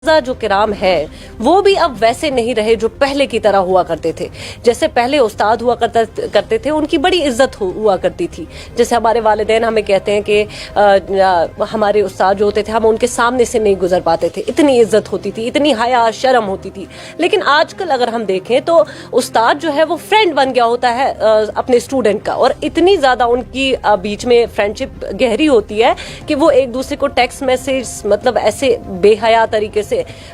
جو کرام ہے وہ بھی اب ویسے نہیں رہے جو پہلے کی طرح ہوا کرتے تھے. جیسے پہلے استاد ہوا کرتے تھے ان کی بڑی عزت ہوا کرتی تھی. جیسے ہمارے والدین ہمیں کہتے ہیں کہ ہمارے استاد جو ہوتے تھے ہم ان کے سامنے سے نہیں گزر پاتے تھے, اتنی عزت ہوتی تھی, اتنی حیا شرم ہوتی تھی. لیکن آج کل اگر ہم دیکھیں تو استاد جو ہے وہ فرینڈ بن گیا ہوتا ہے اپنے اسٹوڈنٹ کا, اور اتنی زیادہ ان کی بیچ میں فرینڈشپ گہری ہوتی ہے کہ وہ ایک دوسرے کو ٹیکسٹ میسج مطلب ایسے بے حیا طریقے سے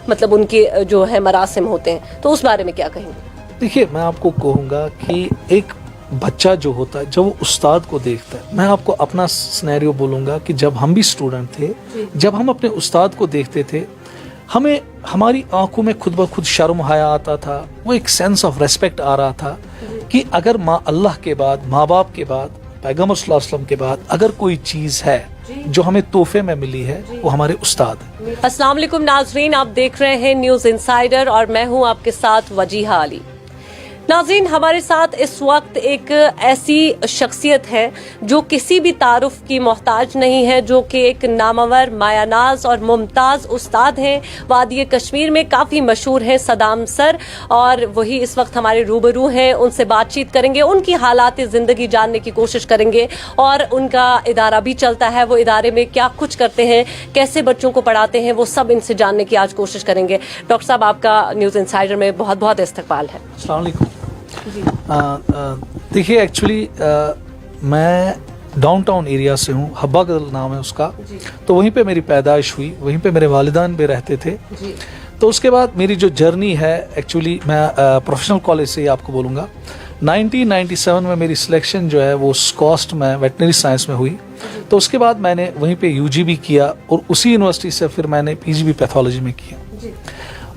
مطلب ان کے جو ہے مراسم ہوتے ہیں. تو اس بارے میں کیا کہیں گے؟ دیکھیے میں آپ کو کہوں گا کہ ایک بچہ جو ہوتا ہے جب وہ استاد کو دیکھتا ہے, میں آپ کو اپنا سینیریو بولوں گا کہ جب ہم بھی اسٹوڈنٹ تھے, جب ہم اپنے استاد کو دیکھتے تھے ہمیں ہماری آنکھوں میں خود بخود شرم حیا آتا تھا, وہ ایک سینس آف ریسپیکٹ آ رہا تھا کہ اگر اللہ کے بعد, ماں باپ کے بعد, پیغمبر صلی اللہ علیہ وسلم کے بعد اگر کوئی چیز ہے جو ہمیں تحفے میں ملی ہے وہ ہمارے استاد ہیں. السلام علیکم ناظرین, آپ دیکھ رہے ہیں نیوز انسائیڈر اور میں ہوں آپ کے ساتھ وجیہہ علی. ناظرین, ہمارے ساتھ اس وقت ایک ایسی شخصیت ہے جو کسی بھی تعارف کی محتاج نہیں ہے, جو کہ ایک نامور, مایہ ناز اور ممتاز استاد ہیں. وادی کشمیر میں کافی مشہور ہیں صدام سر, اور وہی اس وقت ہمارے روبرو ہیں. ان سے بات چیت کریں گے, ان کی حالات زندگی جاننے کی کوشش کریں گے, اور ان کا ادارہ بھی چلتا ہے, وہ ادارے میں کیا کچھ کرتے ہیں, کیسے بچوں کو پڑھاتے ہیں, وہ سب ان سے جاننے کی آج کوشش کریں گے. ڈاکٹر صاحب, آپ کا نیوز انسائیڈر میں بہت بہت استقبال ہے. السلام علیکم. دیکھیے ایکچولی میں ڈاؤن ٹاؤن ایریا سے ہوں, حبا گدل نام ہے اس کا, تو وہیں پہ میری پیدائش ہوئی, وہیں پہ میرے والدین بھی رہتے تھے. تو اس کے بعد میری جو جرنی ہے ایکچولی میں پروفیشنل کالج سے ہی آپ کو بولوں گا. 1997 میں میری سلیکشن جو ہے وہ اسکاسٹ میں ویٹنری سائنس میں ہوئی. تو اس کے بعد میں نے وہیں پہ یو جی بھی کیا, اور اسی یونیورسٹی سے پھر میں نے پی جی بھی پیتھولوجی میں کیا.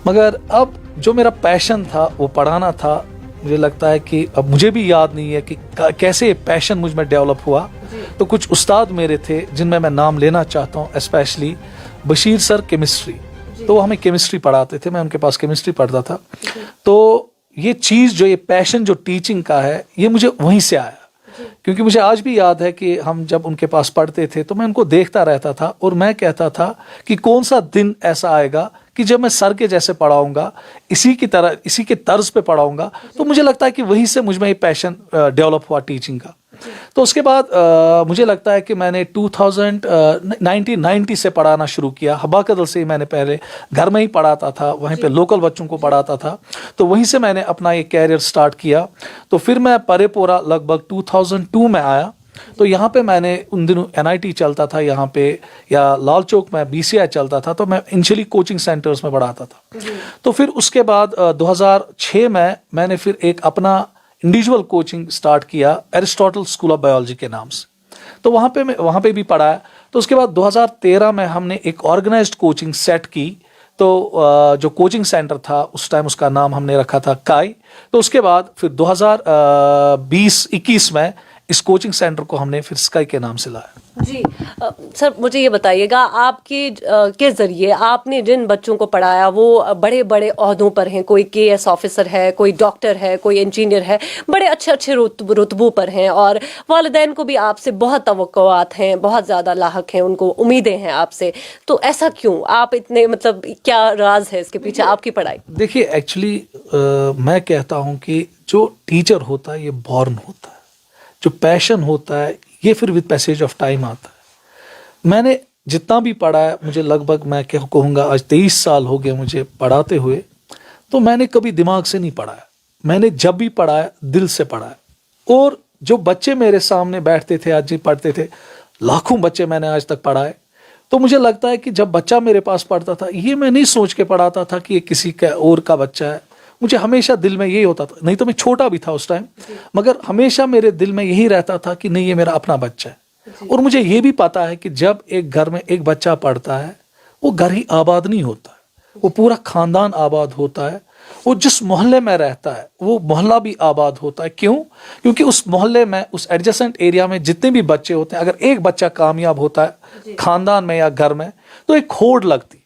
مگر اب جو میرا پیشن تھا وہ پڑھانا تھا. مجھے لگتا ہے کہ اب مجھے بھی یاد نہیں ہے کہ کیسے پیشن مجھ میں ڈیولپ ہوا. تو کچھ استاد میرے تھے جن میں نام لینا چاہتا ہوں, اسپیشلی بشیر سر کیمسٹری. تو وہ ہمیں کیمسٹری پڑھاتے تھے, میں ان کے پاس کیمسٹری پڑھتا تھا. تو یہ چیز جو یہ پیشن جو ٹیچنگ کا ہے یہ مجھے وہیں سے آیا, کیونکہ مجھے آج بھی یاد ہے کہ ہم جب ان کے پاس پڑھتے تھے تو میں ان کو دیکھتا رہتا تھا, اور میں کہتا تھا کہ کون سا دن ایسا آئے گا کہ جب میں سر کے جیسے پڑھاؤں گا, اسی کی طرح, اسی کے طرز پہ پڑھاؤں گا. تو مجھے لگتا ہے کہ وہیں سے مجھ میں یہ پیشن ڈیولپ ہوا ٹیچنگ کا. تو اس کے بعد مجھے لگتا ہے کہ میں نے 1990 سے پڑھانا شروع کیا. حبا کدل سے ہی میں نے پہلے گھر میں ہی پڑھاتا تھا, وہیں پہ لوکل بچوں کو پڑھاتا تھا. تو وہیں سے میں نے اپنا یہ کیریئر سٹارٹ کیا. تو پھر میں پرے پورا لگ بھگ 2002 میں آیا. تو یہاں پہ میں نے ان دنوں این آئی ٹی چلتا تھا یہاں پہ, یا لال چوک میں بی سی آئی چلتا تھا, تو میں انیشلی کوچنگ سینٹرز میں پڑھاتا تھا. تو پھر اس کے بعد 2006 میں نے پھر ایک اپنا انڈیویجول کوچنگ سٹارٹ کیا ایرسٹوٹل اسکول آف بایولوجی کے نام سے. تو وہاں پہ بھی پڑھایا. تو اس کے بعد 2013 میں ہم نے ایک آرگنائزڈ کوچنگ سیٹ کی. تو جو کوچنگ سینٹر تھا اس ٹائم اس کا نام ہم نے رکھا تھا کائی. تو اس کے بعد پھر 2020-21 میں اس کوچنگ سینٹر کو ہم نے پھر اسکائی کے نام سے لایا. جی سر, مجھے یہ بتائیے گا, آپ کے ذریعے آپ نے جن بچوں کو پڑھایا وہ بڑے بڑے عہدوں پر ہیں, کوئی کے ایس آفیسر ہے, کوئی ڈاکٹر ہے, کوئی انجینئر ہے, بڑے اچھے اچھے رتبوں پر ہیں, اور والدین کو بھی آپ سے بہت توقعات ہیں, بہت زیادہ لاحق ہیں, ان کو امیدیں ہیں آپ سے. تو ایسا کیوں, آپ اتنے مطلب کیا راز ہے اس کے پیچھے آپ کی پڑھائی؟ دیکھیے ایکچولی میں کہتا ہوں کہ جو ٹیچر ہوتا ہے یہ بورن ہوتا ہے, جو پیشن ہوتا ہے یہ پھر ود پیسیج آف ٹائم آتا ہے. میں نے جتنا بھی پڑھا ہے, مجھے لگ بھگ میں کہوں گا آج 23 سال ہو گئے مجھے پڑھاتے ہوئے, تو میں نے کبھی دماغ سے نہیں پڑھا ہے. میں نے جب بھی پڑھا ہے دل سے پڑھا ہے. اور جو بچے میرے سامنے بیٹھتے تھے آج پڑھتے تھے, لاکھوں بچے میں نے آج تک پڑھا ہے. تو مجھے لگتا ہے کہ جب بچہ میرے پاس پڑھتا تھا یہ میں نہیں سوچ کے پڑھاتا تھا کہ یہ کسی کا اور کا بچہ ہے. مجھے ہمیشہ دل میں یہی ہوتا تھا, نہیں تو میں چھوٹا بھی تھا اس ٹائم, مگر ہمیشہ میرے دل میں یہی رہتا تھا کہ نہیں یہ میرا اپنا بچہ ہے. اور مجھے یہ بھی پتا ہے کہ جب ایک گھر میں ایک بچہ پڑھتا ہے وہ گھر ہی آباد نہیں ہوتا ہے, وہ پورا خاندان آباد ہوتا ہے. وہ جس محلے میں رہتا ہے وہ محلہ بھی آباد ہوتا ہے. کیوں؟ کیونکہ اس محلے میں, اس ایڈجسنٹ ایریا میں جتنے بھی بچے ہوتے ہیں, اگر ایک بچہ کامیاب ہوتا ہے خاندان میں یا گھر میں, تو ایک ہوڑ لگتی.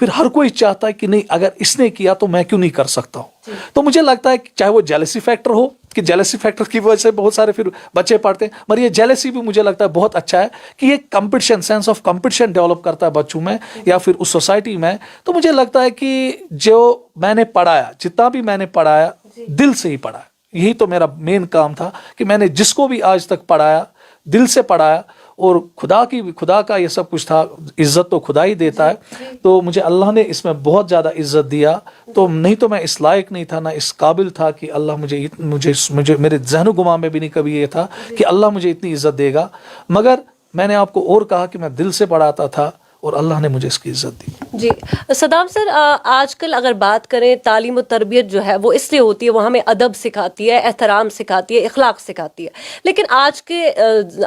फिर हर कोई चाहता है कि नहीं, अगर इसने किया तो मैं क्यों नहीं कर सकता हूँ। तो मुझे लगता है कि चाहे वो जेलसी फैक्टर हो, कि जेलसी फैक्टर की वजह से बहुत सारे फिर बच्चे पढ़ते हैं, मगर ये जेलसी भी मुझे लगता है बहुत अच्छा है कि ये competition, sense of competition develop करता है बच्चों में या फिर उस सोसाइटी में। तो मुझे लगता है कि जो मैंने पढ़ाया, जितना भी मैंने पढ़ाया, दिल से ही पढ़ाया। यही तो मेरा मेन काम था कि मैंने जिसको भी आज तक पढ़ाया, दिल से पढ़ाया। और खुदा का ये सब कुछ था, इज्जत तो खुदा ही देता है। तो मुझे अल्लाह ने इसमें बहुत ज़्यादा इज्जत दिया। तो नहीं तो मैं इस लायक नहीं था, ना इस काबिल था कि अल्लाह मुझे मेरे ज़हन गुमा में भी नहीं कभी ये था कि अल्लाह मुझे इतनी इज्जत देगा। मगर मैंने आपको और कहा कि मैं दिल से पढ़ाता था और अल्लाह ने मुझे इसकी इज्जत दी। जी सदाम सर, आजकल अगर बात करें, तालीम और तरबियत जो है वो इसलिए होती है, वो हमें अदब सिखाती है, एहतराम सिखाती है, इखलाक सिखाती है। लेकिन आज के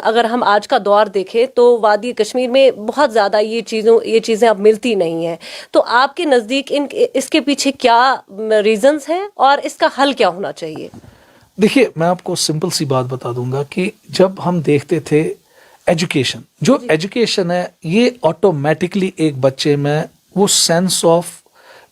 अगर हम आज का दौर देखें तो वादी कश्मीर में बहुत ज़्यादा ये चीज़ें अब मिलती नहीं हैं। तो आपके नज़दीक इसके पीछे क्या रीजंस हैं और इसका हल क्या होना चाहिए? देखिए, मैं आपको सिंपल सी बात बता दूंगा कि जब हम देखते थे एजुकेशन, जो एजुकेशन है ये ऑटोमेटिकली एक बच्चे में वो सेंस ऑफ,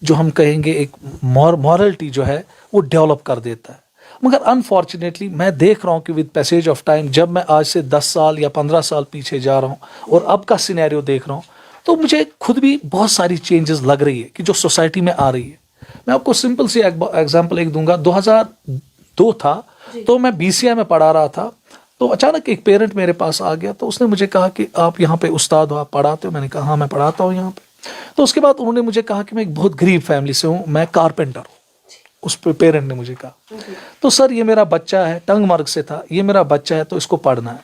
जो हम कहेंगे एक मॉरलिटी जो है, वो डेवलप कर देता है। मगर अनफॉर्चुनेटली मैं देख रहा हूँ कि विद पैसेज ऑफ टाइम, जब मैं आज से 10 साल या 15 साल पीछे जा रहा हूँ और अब का सिनेरियो देख रहा हूँ, तो मुझे खुद भी बहुत सारी चेंजेस लग रही है कि जो सोसाइटी में आ रही है। मैं आपको सिंपल सी एग्जाम्पल एक दूंगा। 2002 था, तो मैं BCI में पढ़ा रहा था। तो अचानक एक पेरेंट मेरे पास आ गया, तो उसने मुझे कहा कि आप यहाँ पे उस्ताद हो, आप पढ़ाते हो? मैंने कहा हाँ मैं पढ़ाता हूँ यहाँ पे। तो उसके बाद उन्होंने मुझे कहा कि मैं एक बहुत गरीब फैमिली से हूँ, मैं कारपेंटर हूँ। उस पे पेरेंट ने मुझे कहा, तो सर ये मेरा बच्चा है, टंग मार्ग से था, ये मेरा बच्चा है तो इसको पढ़ना है।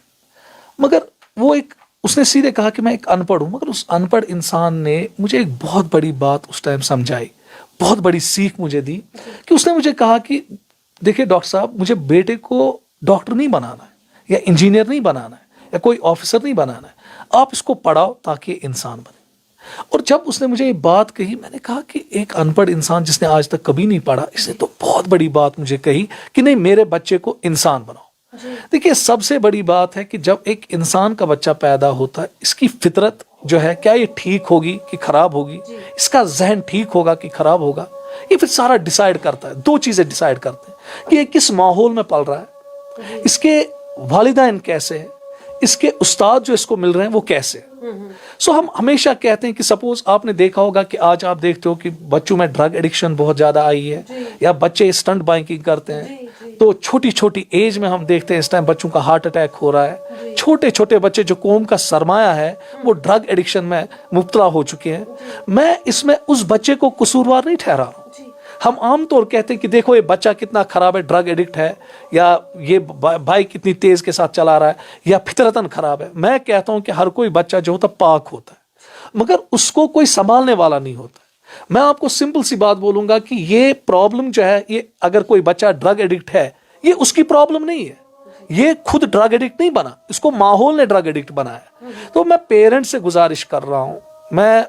मगर उसने सीधे कहा कि मैं एक अनपढ़ हूँ। मगर उस अनपढ़ इंसान ने मुझे एक बहुत बड़ी बात उस टाइम समझाई, बहुत बड़ी सीख मुझे दी कि उसने मुझे कहा कि देखिए डॉक्टर साहब, मुझे बेटे को डॉक्टर नहीं बनाना है या इंजीनियर नहीं बनाना है या कोई ऑफिसर नहीं बनाना है, आप इसको पढ़ाओ ताकि इंसान बने। और जब उसने मुझे ये बात कही, मैंने कहा कि एक अनपढ़ इंसान जिसने आज तक कभी नहीं पढ़ा, इसने तो बहुत बड़ी बात मुझे कही कि नहीं, मेरे बच्चे को इंसान बनाओ। देखिए, सबसे बड़ी बात है कि जब एक इंसान का बच्चा पैदा होता है, इसकी फितरत जो है, क्या ये ठीक होगी कि खराब होगी, इसका जहन ठीक होगा कि खराब होगा, ये फिर सारा डिसाइड करता है। 2 चीजें डिसाइड करते हैं कि ये किस माहौल में पल रहा है, इसके वालिदैन कैसे है, इसके उस्ताद जो इसको मिल रहे हैं वो कैसे है। सो हम हमेशा कहते हैं कि सपोज आपने देखा होगा कि आज आप देखते हो कि बच्चों में ड्रग एडिक्शन बहुत ज्यादा आई है, या बच्चे स्टंट बाइकिंग करते हैं। तो छोटी छोटी एज में हम देखते हैं इस टाइम बच्चों का हार्ट अटैक हो रहा है। छोटे छोटे बच्चे जो कौम का सरमाया है, वो ड्रग एडिक्शन में मुब्तला हो चुके हैं। मैं इसमें उस बच्चे को कसूरवार नहीं ठहरा रहा हूं। हम आमतौर कहते हैं कि देखो ये बच्चा कितना खराब है, ड्रग एडिक्ट है, या ये बाइक कितनी तेज के साथ चला रहा है, या फितरतन खराब है। मैं कहता हूं कि हर कोई बच्चा जो होता है पाक होता है, मगर उसको कोई संभालने वाला नहीं होता। मैं आपको सिंपल सी बात बोलूंगा कि ये प्रॉब्लम जो है, ये अगर कोई बच्चा ड्रग एडिक्ट है, ये उसकी प्रॉब्लम नहीं है, ये खुद ड्रग एडिक्ट नहीं बना, इसको माहौल ने ड्रग एडिक्ट बनाया। तो मैं पेरेंट्स से गुजारिश कर रहा हूं, मैं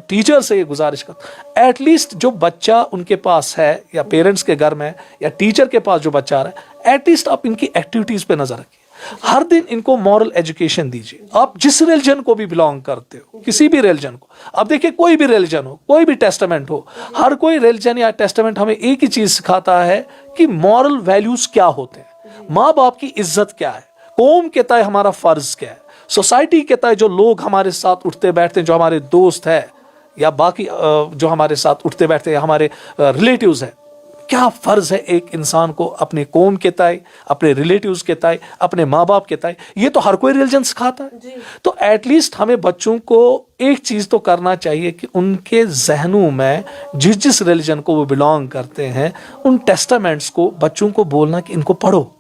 टीचर से ये गुजारिश करता हूं, एटलीस्ट जो बच्चा उनके पास है या पेरेंट्स के घर में या टीचर के पास जो बच्चा आ रहा है, एटलीस्ट आप इनकी एक्टिविटीज पे नजर रखिए। हर दिन इनको मॉरल एजुकेशन दीजिए। आप जिस रिलीजन को भी बिलोंग करते हो, किसी भी रिलीजन को, अब देखिए कोई भी रिलीजन हो, कोई भी टेस्टामेंट हो, हर कोई रिलीजन या टेस्टामेंट हमें एक ही चीज सिखाता है कि मॉरल वैल्यूज क्या होते हैं, माँ बाप की इज्जत क्या है, कौम के तय हमारा फर्ज क्या है, सोसाइटी के तय जो लोग हमारे साथ उठते बैठते हैं, जो हमारे दोस्त है या बाकी जो हमारे साथ उठते बैठते हैं, हमारे रिलेटिव्स है, क्या फर्ज है एक इंसान को अपने कौम के तय, अपने रिलेटिव्स के तय, अपने माँ बाप के तय। ये तो हर कोई रिलीजन सिखाता है। तो एटलीस्ट हमें बच्चों को एक चीज तो करना चाहिए कि उनके जहनों में जिस जिस रिलीजन को वो बिलोंग करते हैं, उन टेस्टामेंट्स को बच्चों को बोलना कि इनको पढ़ो,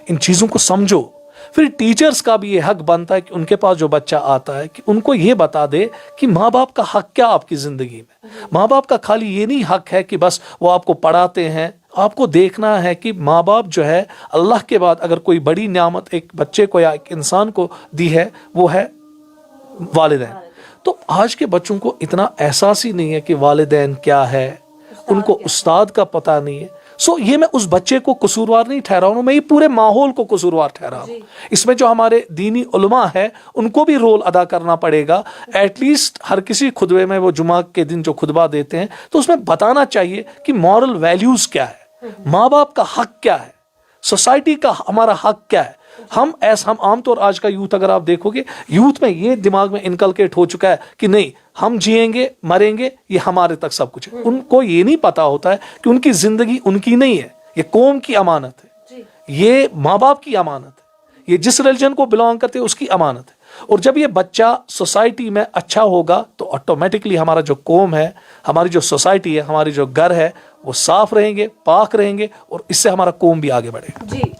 इन चीजों को समझो। फिर टीचर्स का भी ये हक बनता है कि उनके पास जो बच्चा आता है कि उनको ये बता दे कि माँ बाप का हक क्या आपकी जिंदगी में। माँ बाप का खाली ये नहीं हक है कि बस वो आपको पढ़ाते हैं, आपको देखना है कि माँ बाप जो है, अल्लाह के बाद अगर कोई बड़ी नियामत एक बच्चे को या एक इंसान को दी है, वो है वालिदैन। तो आज के बच्चों को इतना एहसास ही नहीं है कि वालिदैन क्या है, उनको उस्ताद का पता नहीं है। सो ये मैं उस बच्चे को कसूरवार नहीं ठहरा हूं, मैं ये पूरे माहौल को कसूरवार ठहरा हूं। इसमें जो हमारे दीनी उलमा है उनको भी रोल अदा करना पड़ेगा। एटलीस्ट हर किसी खुतबे में वो जुमा के दिन जो खुतबा देते हैं तो उसमें बताना चाहिए कि मॉरल वैल्यूज क्या है, माँ बाप का हक क्या है, सोसाइटी का हमारा हक क्या है। हम आमतौर आज का यूथ अगर आप देखोगे, यूथ में ये दिमाग में इनकलकेट हो चुका है कि नहीं हम जिएंगे मरेंगे ये हमारे तक सब कुछ है। उनको ये नहीं पता होता है कि उनकी जिंदगी उनकी नहीं है, ये कौम की अमानत है, ये माँ बाप की अमानत है, ये जिस रिलीजन को बिलोंग करते हैं उसकी अमानत है। और जब ये बच्चा सोसाइटी में अच्छा होगा तो ऑटोमेटिकली हमारा जो कौम है, हमारी जो सोसाइटी है, हमारी जो घर है वो साफ रहेंगे, पाक रहेंगे और इससे हमारा कौम भी आगे बढ़ेगा। जी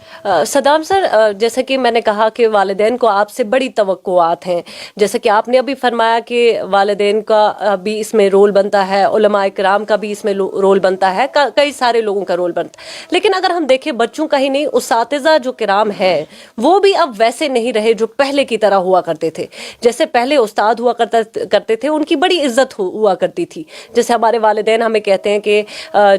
सदाम सर, जैसे कि मैंने कहा कि वालिदैन को आपसे बड़ी तवक्कुआत हैं, जैसे कि आपने अभी फरमाया कि वालिदैन का भी इसमें रोल बनता है, उलमा इकराम का भी इसमें रोल बनता है, कई सारे लोगों का रोल बनता है। लेकिन अगर हम देखें बच्चों का ही नहीं, उस्तातिज़ा जो किराम है वो भी अब वैसे नहीं रहे जो पहले की तरह हुआ करते थे। जैसे पहले उस्ताद हुआ करते थे, उनकी बड़ी इज्जत हुआ करती थी। जैसे हमारे वालिदैन हमें कहते हैं कि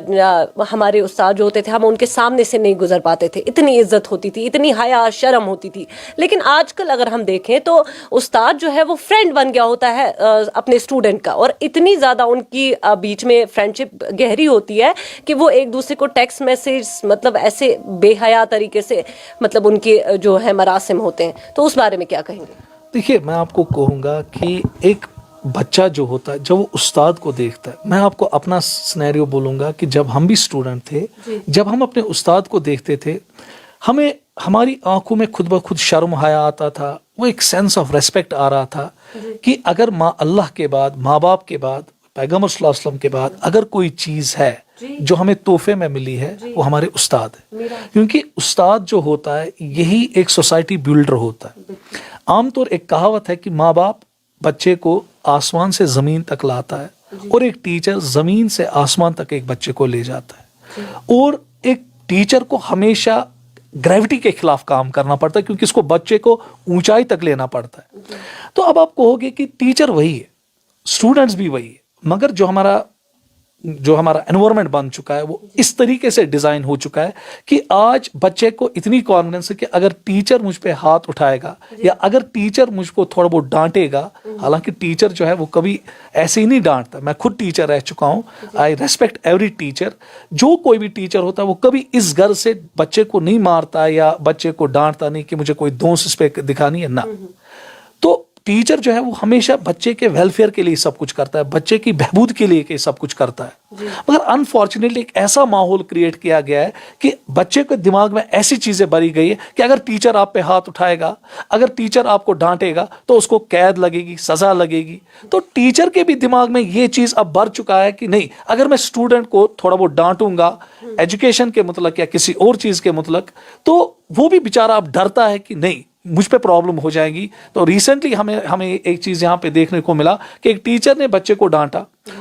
हमारे उस्ताद जो होते थे हम उनके सामने से नहीं गुजर पाते थे, इतनी इज्जत होती थी, इतनी हया शर्म होती थी। लेकिन आजकल अगर हम देखें तो उस्ताद जो है वो फ्रेंड बन गया होता है अपने स्टूडेंट का, और इतनी ज़्यादा उनकी बीच में फ्रेंडशिप गहरी होती है कि वो एक दूसरे को टेक्स्ट मैसेज मतलब ऐसे बेहया तरीके से मतलब उनके जो है मरासिम होते हैं। तो उस बारे में क्या कहेंगे? देखिए मैं आपको कहूँगा कि एक बच्चा जो होता है जब वो उस्ताद को देखता है, मैं आपको अपना सिनेरियो बोलूँगा कि जब हम भी स्टूडेंट थे, जब हम अपने उस्ताद को देखते थे हमें हमारी आंखों में खुद ब खुद शर्म हया आता था, वो एक सेंस ऑफ रेस्पेक्ट आ रहा था कि अगर अल्लाह के बाद, माँ बाप के बाद, पैगम्बर सल्लल्लाहु अलैहि वसल्लम के बाद अगर कोई चीज़ है जो हमें तोहफे में मिली है वो हमारे उस्ताद है। क्योंकि उस्ताद जो होता है यही एक सोसाइटी बिल्डर होता है। आमतौर एक कहावत है कि माँ बाप बच्चे को आसमान से ज़मीन तक लाता है और एक टीचर ज़मीन से आसमान तक एक बच्चे को ले जाता है। और एक टीचर को हमेशा ग्रेविटी के खिलाफ काम करना पड़ता है क्योंकि इसको बच्चे को ऊंचाई तक लेना पड़ता है। तो अब आप कहोगे कि टीचर वही है, स्टूडेंट्स भी वही है, मगर जो हमारा एनवायरनमेंट बन चुका है वो इस तरीके से डिज़ाइन हो चुका है कि आज बच्चे को इतनी कॉन्फिडेंस है कि अगर टीचर मुझ पे हाथ उठाएगा या अगर टीचर मुझको थोड़ा बहुत डांटेगा, हालांकि टीचर जो है वो कभी ऐसे ही नहीं डांटता, मैं खुद टीचर रह चुका हूँ, आई रेस्पेक्ट एवरी टीचर। जो कोई भी टीचर होता है वो कभी इस घर से बच्चे को नहीं मारता या बच्चे को डांटता नहीं कि मुझे कोई दोष इस पर दिखानी है ना। तो टीचर जो है वो हमेशा बच्चे के वेलफेयर के लिए सब कुछ करता है, बच्चे की बहबूद के लिए सब कुछ करता है। मगर अनफॉर्चुनेटली एक ऐसा माहौल क्रिएट किया गया है कि बच्चे के दिमाग में ऐसी चीजें भरी गई है कि अगर टीचर आप पे हाथ उठाएगा, अगर टीचर आपको डांटेगा तो उसको कैद लगेगी, सजा लगेगी। तो टीचर के भी दिमाग में ये चीज अब भर चुका है कि नहीं, अगर मैं स्टूडेंट को थोड़ा बहुत डांटूंगा एजुकेशन के मुतलक या किसी और चीज के मुतलक, तो वो भी बेचारा अब डरता है कि नहीं मुझ पे प्रॉब्लम हो जाएगी। तो रिसेंटली हमें एक चीज़ यहाँ पे देखने को मिला कि एक टीचर ने बच्चे को डांटा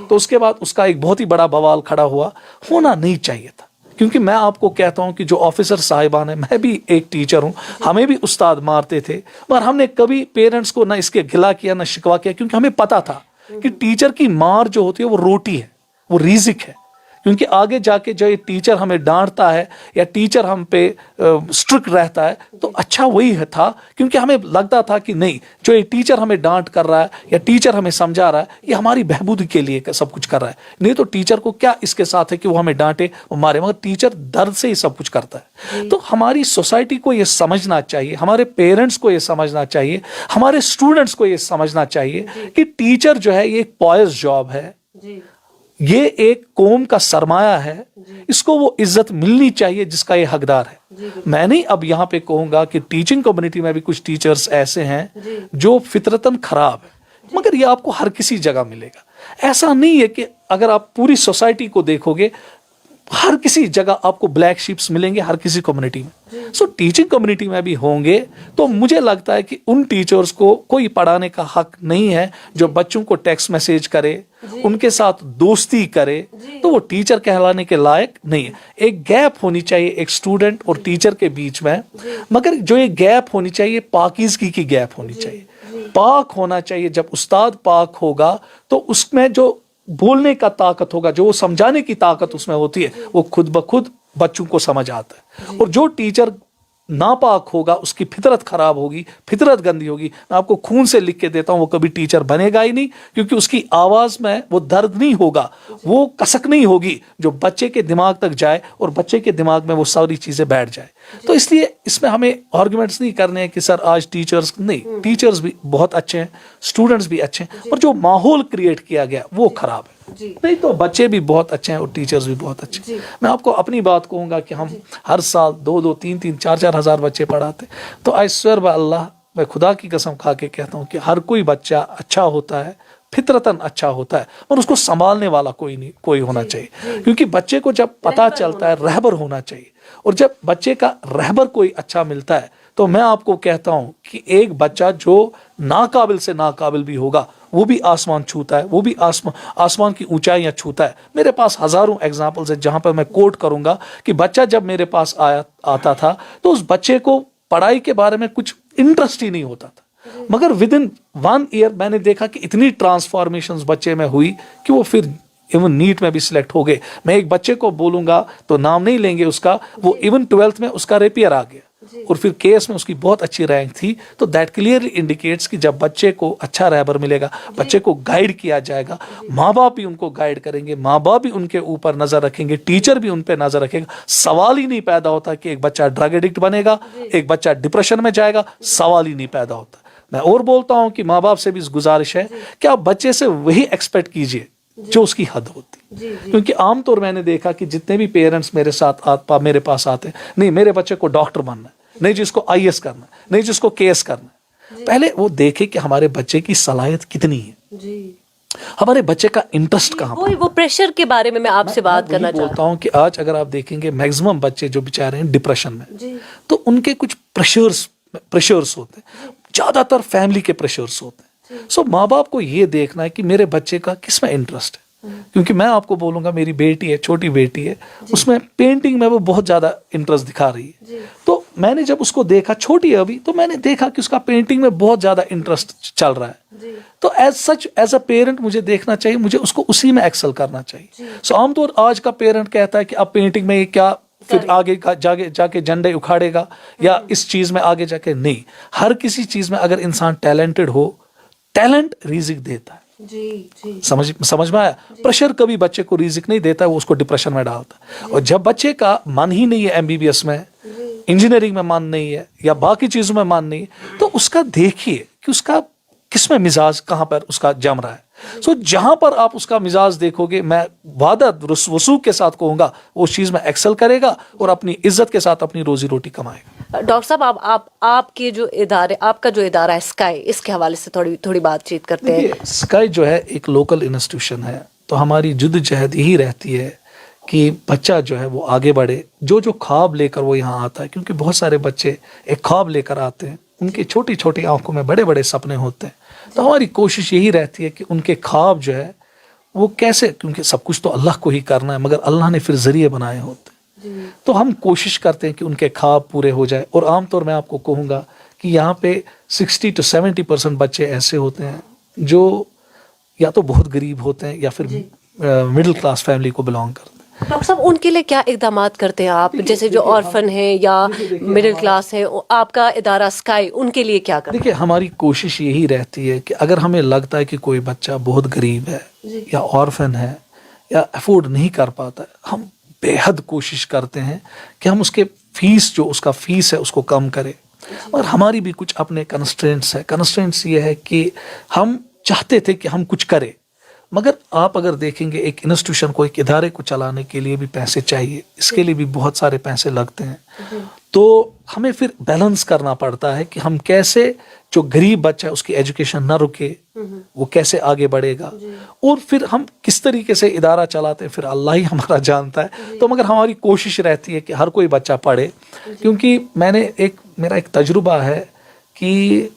तो उसके बाद उसका एक बहुत ही बड़ा बवाल खड़ा होना नहीं चाहिए था। क्योंकि मैं आपको कहता हूँ कि जो ऑफिसर साहिबान है, मैं भी एक टीचर हूँ, हमें भी उस्ताद मारते थे, मगर हमने कभी पेरेंट्स को ना इसके गिला किया ना शिकवा किया, क्योंकि हमें पता था कि टीचर की मार जो होती है वो रोटी है, वो रिजिक है। क्योंकि आगे जाके जो ये टीचर हमें डांटता है या टीचर हम पे स्ट्रिक्ट रहता है तो अच्छा वही था, क्योंकि हमें लगता था कि नहीं, जो ये टीचर हमें डांट कर रहा है या टीचर हमें समझा रहा है ये हमारी बहबूदी के लिए सब कुछ कर रहा है। नहीं तो टीचर को क्या इसके साथ है कि वो हमें डांटे, वो मारे, मगर टीचर दर्द से ही सब कुछ करता है। तो हमारी सोसाइटी को ये समझना चाहिए, हमारे पेरेंट्स को ये समझना चाहिए, हमारे स्टूडेंट्स को ये समझना चाहिए कि टीचर जो है ये एक पॉयस जॉब है, ये एक कौम का सरमाया है, इसको वो इज्जत मिलनी चाहिए जिसका ये हकदार है। मैं नहीं अब यहाँ पे कहूँगा कि टीचिंग कम्युनिटी में भी कुछ टीचर्स ऐसे हैं जो फितरतन खराब है, मगर ये आपको हर किसी जगह मिलेगा। ऐसा नहीं है कि अगर आप पूरी सोसाइटी को देखोगे हर किसी जगह आपको ब्लैक शीप्स मिलेंगे, हर किसी कम्युनिटी में। सो टीचिंग कम्युनिटी में भी होंगे। तो मुझे लगता है कि उन टीचर्स को कोई पढ़ाने का हक नहीं है जो बच्चों को टेक्स्ट मैसेज करे, उनके साथ दोस्ती करे, तो वो टीचर कहलाने के लायक नहीं है। एक गैप होनी चाहिए एक स्टूडेंट और टीचर के बीच में, मगर जो ये गैप होनी चाहिए पाकीज़गी की गैप होनी चाहिए, पाक होना चाहिए। जब उस्ताद पाक होगा तो उसमें जो बोलने का ताकत होगा, जो समझाने की ताकत उसमें होती है, वो खुद ब खुद बच्चों को समझ आता है। और जो टीचर नापाक होगा उसकी फितरत खराब होगी, फितरत गंदी होगी। मैं आपको खून से लिख के देता हूं, वो कभी टीचर बनेगा ही नहीं, क्योंकि उसकी आवाज में वो दर्द नहीं होगा, वो कसक नहीं होगी जो बच्चे के दिमाग तक जाए और बच्चे के दिमाग में वो सारी चीजें बैठ जाए। तो इसलिए इसमें हमें आर्गुमेंट्स नहीं करने हैं कि सर आज टीचर्स नहीं, टीचर्स भी बहुत अच्छे हैं, स्टूडेंट्स भी अच्छे हैं, पर जो माहौल क्रिएट किया गया वो खराब है। नहीं तो बच्चे भी बहुत अच्छे हैं और टीचर्स भी बहुत अच्छे हैं। मैं आपको अपनी बात कहूंगा कि हम हर साल 2-2, 3-3, 4-4 हजार बच्चे पढ़ाते, तो आई स्वेयर बाय अल्लाह, मैं खुदा की कसम खा के कहता हूँ कि हर कोई बच्चा अच्छा होता है, फितरतन अच्छा होता है, पर उसको संभालने वाला कोई होना चाहिए। क्योंकि बच्चे को जब पता चलता है, रहबर होना चाहिए, और जब बच्चे का रहबर कोई अच्छा मिलता है, तो मैं आपको कहता हूं कि एक बच्चा जो नाकाबिल से नाकाबिल भी होगा, वो भी आसमान छूता है, वो भी आसमान की ऊंचाइयां छूता है। मेरे पास हजारों एग्जाम्पल्स है जहां पर मैं कोट करूंगा कि बच्चा जब मेरे पास आता था तो उस बच्चे को पढ़ाई के बारे में कुछ इंटरेस्ट ही नहीं होता था, मगर विद इन 1 ईयर मैंने देखा कि इतनी ट्रांसफॉर्मेशंस बच्चे में हुई कि वो फिर इवन नीट में भी सिलेक्ट हो गए। मैं एक बच्चे को बोलूंगा तो नाम नहीं लेंगे उसका, वो इवन 12th में उसका रेपियर आ गया और फिर केएस में उसकी बहुत अच्छी रैंक थी। तो दैट क्लियरली इंडिकेट्स कि जब बच्चे को अच्छा रहबर मिलेगा, बच्चे को गाइड किया जाएगा, माँ बाप भी उनको गाइड करेंगे, माँ बाप भी उनके ऊपर नजर रखेंगे, टीचर भी उन पे नजर रखेगा, सवाल ही नहीं पैदा होता कि एक बच्चा ड्रग एडिक्ट बनेगा, एक बच्चा डिप्रेशन में जाएगा, सवाल ही नहीं पैदा होता। मैं और बोलता हूं कि माँ बाप से भी इस गुजारिश है कि आप बच्चे से वही एक्सपेक्ट कीजिए जो उसकी हद होती। क्योंकि आमतौर मैंने देखा कि जितने भी पेरेंट्स मेरे पास आते हैं, नहीं मेरे बच्चे को डॉक्टर बनना है, नहीं जिसको आईएएस करना है, नहीं जिसको केएस करना है। पहले वो देखे कि हमारे बच्चे की सलाहियत कितनी है, हमारे बच्चे का इंटरेस्ट कहाँ पर। वो प्रेशर के बारे में मैं आपसे बात करना चाहता हूँ कि आज अगर आप देखेंगे मैक्सिमम बच्चे जो बेचारे हैं डिप्रेशन में, तो उनके कुछ प्रेशर्स होते हैं, ज्यादातर फैमिली के प्रेशर्स होते हैं। सो माँ बाप को ये देखना है कि मेरे बच्चे का किस में इंटरेस्ट है। क्योंकि मैं आपको बोलूंगा, मेरी बेटी है, छोटी बेटी है, उसमें पेंटिंग में वो बहुत ज्यादा इंटरेस्ट दिखा रही है। तो मैंने जब उसको देखा, छोटी है अभी, तो मैंने देखा कि उसका पेंटिंग में बहुत ज्यादा इंटरेस्ट चल रहा है। तो एज अ पेरेंट मुझे देखना चाहिए, मुझे उसको उसी में एक्सेल करना चाहिए। सो आमतौर आज का पेरेंट कहता है कि अब पेंटिंग में क्या फिर आगे जाके झंडे उखाड़ेगा या इस चीज में आगे जाके, नहीं। हर किसी चीज में अगर इंसान टैलेंटेड हो, टैलेंट रिजिक देता है। समझ में आया। प्रेशर कभी बच्चे को रिजिक नहीं देता है, वो उसको डिप्रेशन में डालता है। और जब बच्चे का मन ही नहीं है एमबीबीएस में, इंजीनियरिंग में मन नहीं है या बाकी चीजों में मन नहीं है, तो उसका देखिए कि उसका किसमें मिजाज कहां पर उसका जम रहा है। सो जहां पर आप उसका मिजाज देखोगे, मैं वादा वसूख के साथ कहूंगा, वो उस चीज में एक्सेल करेगा और अपनी इज्जत के साथ अपनी रोजी रोटी कमाएगा। डॉक्टर साहब, आपके जो इदारे, आपका जो इदारा है स्काई, इसके हवाले से थोड़ी बातचीत करते हैं। स्काई जो है एक लोकल इंस्टीट्यूशन है, तो हमारी जुद्दोजहद यही रहती है कि बच्चा जो है वो आगे बढ़े, जो ख्वाब लेकर वो यहाँ आता है। क्योंकि बहुत सारे बच्चे एक ख्वाब लेकर आते हैं, उनकी छोटी छोटी आंखों में बड़े बड़े सपने होते हैं। तो हमारी कोशिश यही रहती है कि उनके ख्वाब जो है वो कैसे, क्योंकि सब कुछ तो अल्लाह को ही करना है, मगर अल्लाह ने फिर जरिए बनाए होते हैं। तो हम कोशिश करते हैं कि उनके ख्वाब पूरे हो जाए। और आमतौर में आपको कहूँगा कि यहाँ पे 60 to 70% बच्चे ऐसे होते हैं जो या तो बहुत गरीब होते हैं या फिर मिडिल क्लास फैमिली को बिलोंग करते हैं। डॉक्टर साहब, उनके लिए क्या इकदाम करते हैं आप, जैसे जो ऑर्फन है या मिडिल क्लास है, आपका इदारा स्काई उनके लिए क्या करता है? देखिए, हमारी कोशिश यही रहती है कि अगर हमें लगता है कि कोई बच्चा बहुत गरीब है या ऑर्फन है या अफोर्ड नहीं कर पाता है, हम बेहद कोशिश करते हैं कि हम उसके उसका फीस है उसको कम करें। और हमारी भी कुछ अपने कंस्ट्रेंट्स है। कंस्ट्रेंट्स ये है कि हम चाहते थे कि हम कुछ करें, मगर आप अगर देखेंगे एक इंस्टीट्यूशन को, एक इदारे को चलाने के लिए भी पैसे चाहिए, इसके लिए भी बहुत सारे पैसे लगते हैं। तो हमें फिर बैलेंस करना पड़ता है कि हम कैसे जो गरीब बच्चा है उसकी एजुकेशन ना रुके, वो कैसे आगे बढ़ेगा, और फिर हम किस तरीके से इदारा चलाते हैं फिर अल्लाह ही हमारा जानता है। तो मगर हमारी कोशिश रहती है कि हर कोई बच्चा पढ़े। क्योंकि मेरा एक तजुर्बा है कि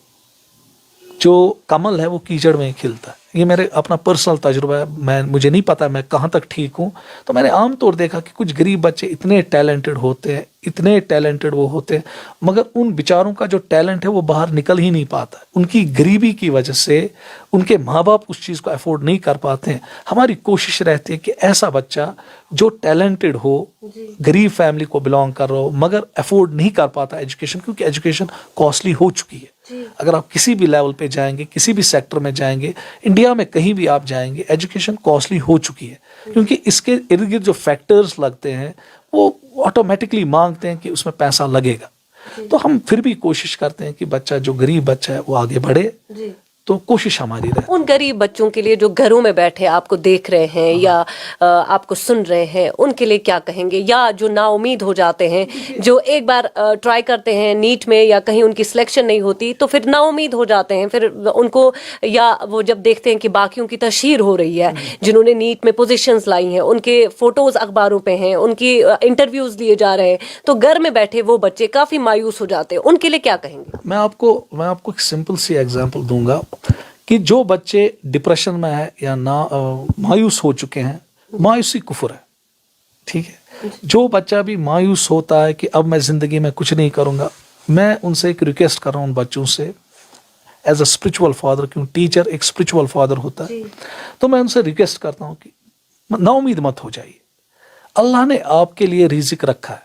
जो कमल है वो कीचड़ में खिलता है, ये मेरे अपना पर्सनल तजुर्बा है, मुझे नहीं पता मैं कहाँ तक ठीक हूँ, तो मैंने आम तौर देखा कि कुछ गरीब बच्चे इतने टैलेंटेड होते हैं, इतने टैलेंटेड वो होते हैं, मगर उन बेचारों का जो टैलेंट है वो बाहर निकल ही नहीं पाता। उनकी गरीबी की वजह से उनके माँ बाप उस चीज़ को अफोर्ड नहीं कर पाते हैं। हमारी कोशिश रहती है कि ऐसा बच्चा जो टैलेंटेड हो, गरीब फैमिली को बिलोंग कर रहा हो, मगर अफोर्ड नहीं कर पाता एजुकेशन, क्योंकि एजुकेशन कॉस्टली हो चुकी है। अगर आप किसी भी लेवल पे जाएंगे, किसी भी सेक्टर में जाएंगे, इंडिया में कहीं भी आप जाएंगे, एजुकेशन कॉस्टली हो चुकी है, क्योंकि इसके इर्द गिर्द जो फैक्टर्स लगते हैं वो ऑटोमेटिकली मांगते हैं कि उसमें पैसा लगेगा। तो हम फिर भी कोशिश करते हैं कि बच्चा, जो गरीब बच्चा है, वो आगे बढ़े। तो कोशिश हमारी रहे। उन गरीब बच्चों के लिए जो घरों में बैठे आपको देख रहे हैं या आपको सुन रहे हैं, उनके लिए क्या कहेंगे? या जो नाउमीद हो जाते हैं, जो एक बार ट्राई करते हैं नीट में या कहीं उनकी सिलेक्शन नहीं होती तो फिर नाउमीद हो जाते हैं, फिर उनको, या वो जब देखते हैं कि बाकियों की तशहीर हो रही है, जिन्होंने नीट में पोजीशंस लाई हैं, उनके फोटोज अखबारों पे हैं, उनकी इंटरव्यूज लिए जा रहे हैं, तो घर में बैठे वो बच्चे काफी मायूस हो जाते हैं, उनके लिए क्या कहेंगे? मैं आपको एक सिंपल सी एग्जांपल दूंगा कि जो बच्चे डिप्रेशन में है या मायूस हो चुके हैं, मायूसी कुफर है, ठीक है। जो बच्चा भी मायूस होता है कि अब मैं जिंदगी में कुछ नहीं करूंगा, मैं उनसे एक रिक्वेस्ट कर रहा हूं, उन बच्चों से एज अ स्पिरिचुअल फादर, क्यों टीचर एक स्पिरिचुअल फादर होता है, तो मैं उनसे रिक्वेस्ट करता हूं कि नाउमीद मत हो जाइए। अल्लाह ने आपके लिए रिजिक रखा है।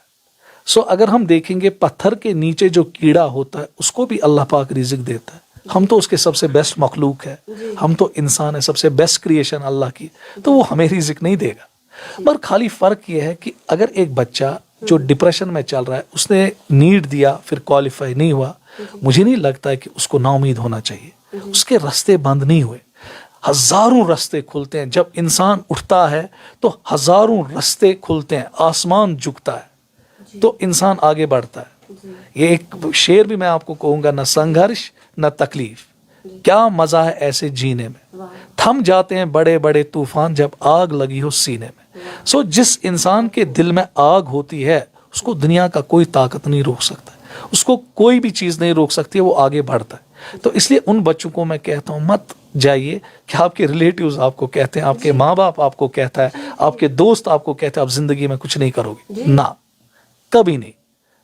सो अगर हम देखेंगे, पत्थर के नीचे जो कीड़ा होता है उसको भी अल्लाह पाक रिजिक देता है। हम तो उसके सबसे बेस्ट मखलूक है, हम तो इंसान है, सबसे बेस्ट क्रिएशन अल्लाह की, तो वो हमें रिजिक नहीं देगा। पर खाली फर्क ये है कि अगर एक बच्चा जो डिप्रेशन में चल रहा है, उसने नीट दिया, फिर क्वालिफाई नहीं हुआ, मुझे नहीं लगता है कि उसको नाउमीद होना चाहिए। उसके रास्ते बंद नहीं हुए, हजारों रास्ते खुलते हैं। जब इंसान उठता है तो हजारों रास्ते खुलते हैं, आसमान झुकता है तो इंसान आगे बढ़ता है। ये एक शेर भी मैं आपको कहूंगा, न संघर्ष न तकलीफ, क्या मजा है ऐसे जीने में, थम जाते हैं बड़े बड़े तूफान जब आग लगी हो सीने में। सो जिस इंसान के दिल में आग होती है, उसको दुनिया का कोई ताकत नहीं रोक सकता, उसको कोई भी चीज नहीं रोक सकती है, वो आगे बढ़ता है। तो इसलिए उन बच्चों को मैं कहता हूं, मत जाइए कि आपके रिलेटिव्स आपको कहते हैं, आपके माँ बाप आपको कहता है, आपके दोस्त आपको कहते हैं आप जिंदगी में कुछ नहीं करोगे, ना, कभी नहीं।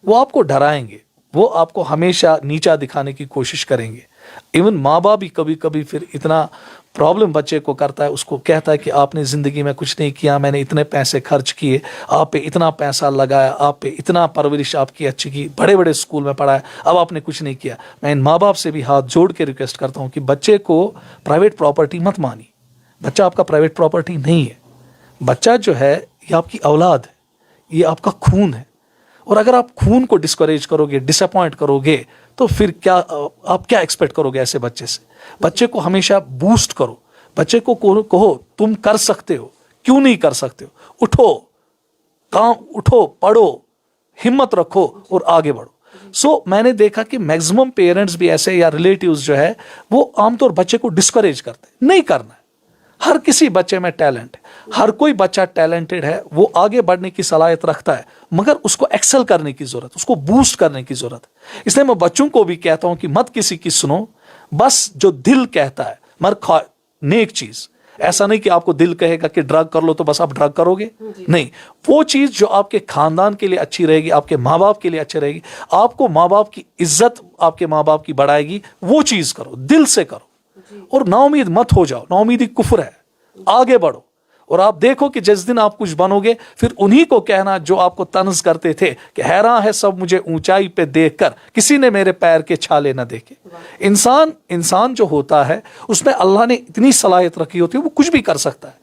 वो आपको डराएंगे, वो आपको हमेशा नीचा दिखाने की कोशिश करेंगे। इवन माँ बाप भी कभी कभी फिर इतना प्रॉब्लम बच्चे को करता है, उसको कहता है कि आपने ज़िंदगी में कुछ नहीं किया, मैंने इतने पैसे खर्च किए, आप पे इतना पैसा लगाया, आप पे इतना परवरिश आपकी अच्छी की, बड़े बड़े स्कूल में पढ़ाया, अब आपने कुछ नहीं किया। मैं इन माँ बाप से भी हाथ जोड़ के रिक्वेस्ट करता हूँ कि बच्चे को प्राइवेट प्रॉपर्टी मत मानिए। बच्चा आपका प्राइवेट प्रॉपर्टी नहीं है। बच्चा जो है ये आपकी औलाद है, ये आपका खून है। और अगर आप खून को डिस्करेज करोगे, डिसअपॉइंट करोगे, तो फिर क्या आप क्या एक्सपेक्ट करोगे ऐसे बच्चे से? बच्चे को हमेशा बूस्ट करो, बच्चे को कहो तुम कर सकते हो, क्यों नहीं कर सकते हो, उठो, उठो, पढ़ो, हिम्मत रखो और आगे बढ़ो। सो मैंने देखा कि मैक्सिमम पेरेंट्स भी ऐसे या रिलेटिव्स जो है वो आमतौर बच्चे को डिस्करेज करते हैं, नहीं करना है। हर किसी बच्चे में टैलेंट है, हर कोई बच्चा टैलेंटेड है, वो आगे बढ़ने की सलाहियत रखता है, मगर उसको एक्सेल करने की जरूरत, उसको बूस्ट करने की जरूरत है। इसलिए मैं बच्चों को भी कहता हूं कि मत किसी की सुनो, बस जो दिल कहता है, मगर नेक चीज। ऐसा नहीं कि आपको दिल कहेगा कि ड्रग कर लो तो बस आप ड्रग करोगे, नहीं। वो चीज जो आपके खानदान के लिए अच्छी रहेगी, आपके माँ बाप के लिए अच्छी रहेगी, आपको माँ बाप की इज्जत आपके माँ बाप की बढ़ाएगी, वो चीज करो, दिल से करो। और नाउमीद मत हो जाओ, नाउमीदी कुफ्र है, आगे बढ़ो। और आप देखो कि जिस दिन आप कुछ बनोगे, फिर उन्हीं को कहना जो आपको तंज करते थे कि हैरान है सब मुझे ऊंचाई पे देखकर, किसी ने मेरे पैर के छाले न देखे। इंसान जो होता है उसमें अल्लाह ने इतनी सलाहियत रखी होती है, वो कुछ भी कर सकता है,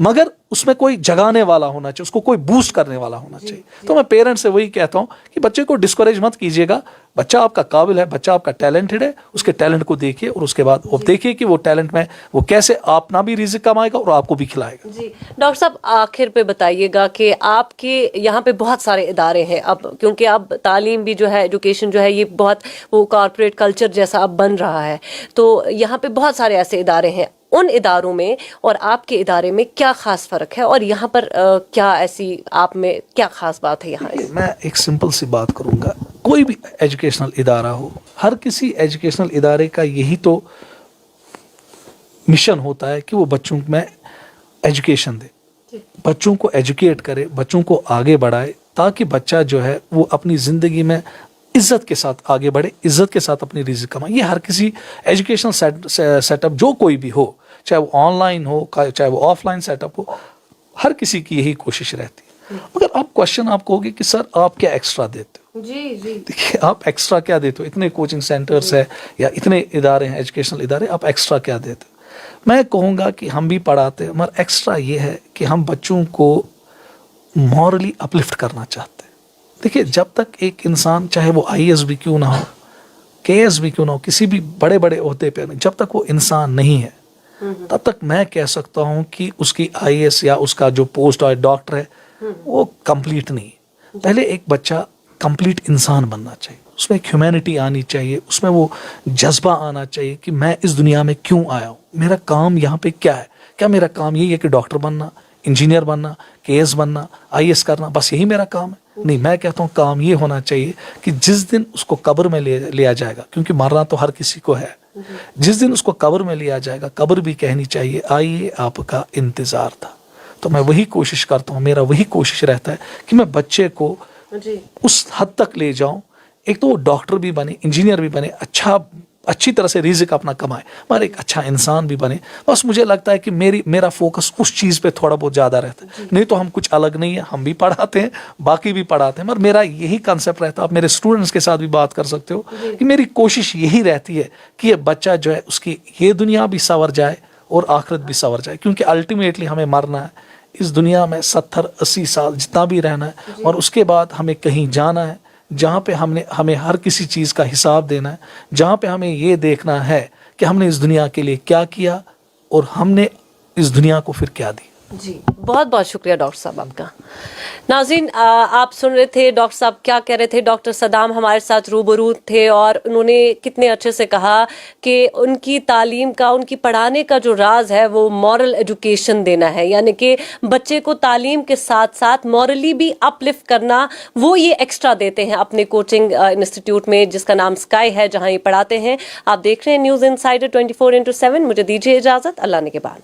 मगर उसमें कोई जगाने वाला होना चाहिए, उसको कोई बूस्ट करने वाला होना चाहिए। तो मैं पेरेंट्स से वही कहता हूं कि बच्चे को डिस्करेज मत कीजिएगा। बच्चा आपका काबिल है, बच्चा आपका टैलेंटेड है, उसके टैलेंट को देखिए और उसके बाद वो देखिए कि वो टैलेंट में वो कैसे अपना भी रिज़्क कमाएगा और आपको भी खिलाएगा। जी डॉक्टर साहब, आखिर पे बताइएगा कि आपके यहाँ पे बहुत सारे इदारे हैं अब, क्योंकि अब तालीम भी जो है, एजुकेशन जो है, ये बहुत वो कॉर्पोरेट कल्चर जैसा अब बन रहा है, तो यहाँ पे बहुत सारे ऐसे इदारे हैं। उन इदारों में और आपके इदारे में क्या खास फर्क है, और यहाँ पर क्या ऐसी आप में क्या खास बात है? यहाँ मैं एक सिंपल सी बात करूंगा, कोई भी एजुकेशनल इदारा हो, हर किसी एजुकेशनल इदारे का यही तो मिशन होता है कि वो बच्चों में एजुकेशन दे, बच्चों को एजुकेट करे, बच्चों को आगे बढ़ाए, ताकि बच्चा जो है वो अपनी ज़िंदगी में इज्जत के साथ आगे बढ़े, इज्जत के साथ अपनी रिज़्क कमाए। ये हर किसी एजुकेशनल सेटअप जो कोई भी हो, चाहे वो ऑनलाइन हो, चाहे वो ऑफलाइन सेटअप हो, हर किसी की यही कोशिश रहती है। मगर आप क्वेश्चन आप कहोगे कि सर आप क्या एक्स्ट्रा देते हो? जी देखिए, आप एक्स्ट्रा क्या देते हो? इतने कोचिंग सेंटर्स है या इतने इदारे हैं, एजुकेशनल इदारे, आप एक्स्ट्रा क्या देते हो? मैं कहूँगा कि हम भी पढ़ाते हैं, मगर एक्स्ट्रा ये है कि हम बच्चों को मॉरली अपलिफ्ट करना चाहते हैं। देखिए, जब तक एक इंसान, चाहे वो IAS भी क्यों ना हो, KS भी क्यों ना हो, किसी भी बड़े बड़े ओहदे पे, जब तक वो इंसान नहीं है तब तक मैं कह सकता हूँ कि उसकी IAS या उसका जो पोस्ट और डॉक्टर है वो कंप्लीट नहीं है। पहले एक बच्चा कंप्लीट इंसान बनना चाहिए, उसमें एक ह्यूमैनिटी आनी चाहिए, उसमें वो जज्बा आना चाहिए कि मैं इस दुनिया में क्यों आया हूँ, मेरा काम यहाँ पे क्या है। क्या मेरा काम यही है कि डॉक्टर बनना, इंजीनियर बनना, KS बनना, IAS करना, बस यही मेरा काम है? नहीं, मैं कहता हूँ काम ये होना चाहिए कि जिस दिन उसको कब्र में लिया जाएगा, क्योंकि मरना तो हर किसी को है, जिस दिन उसको कब्र में लिया जाएगा, कब्र भी कहनी चाहिए आइए आपका इंतज़ार था। तो मैं वही कोशिश करता हूँ, मेरा वही कोशिश रहता है कि मैं बच्चे को उस हद तक ले जाऊँ, एक तो वो डॉक्टर भी बने, इंजीनियर भी बने, अच्छी तरह से रिज़्क अपना कमाए, मगर एक अच्छा इंसान भी बने। बस मुझे लगता है कि मेरा फोकस उस चीज़ पे थोड़ा बहुत ज़्यादा रहता है। नहीं तो हम कुछ अलग नहीं है, हम भी पढ़ाते हैं, बाकी भी पढ़ाते हैं, मगर मेरा यही कंसेप्ट रहता है। आप मेरे स्टूडेंट्स के साथ भी बात कर सकते हो कि मेरी कोशिश यही रहती है कि ये बच्चा जो है उसकी ये दुनिया भी संवर जाए और आखिरत भी संवर जाए, क्योंकि अल्टीमेटली हमें मरना है इस दुनिया में 70-80 साल जितना भी रहना है, और उसके बाद हमें कहीं जाना है जहाँ पे हमें हर किसी चीज़ का हिसाब देना है, जहाँ पे हमें ये देखना है कि हमने इस दुनिया के लिए क्या किया और हमने इस दुनिया को फिर क्या दी। जी, बहुत बहुत शुक्रिया डॉक्टर साहब आपका। नाज़रीन, आप सुन रहे थे डॉक्टर साहब क्या कह रहे थे। डॉक्टर सदाम हमारे साथ रूबरू थे और उन्होंने कितने अच्छे से कहा कि उनकी तालीम का, उनकी पढ़ाने का जो राज है वो मॉरल एजुकेशन देना है, यानी कि बच्चे को तालीम के साथ साथ मॉरली भी अपलिफ्ट करना, वो ये एक्स्ट्रा देते हैं अपने कोचिंग इंस्टीट्यूट में जिसका नाम स्काई है, जहां ये पढ़ाते हैं। आप देख रहे हैं न्यूज़ इनसाइडर 24/7। मुझे दीजिए इजाजत, अल्लाह ने के बाद।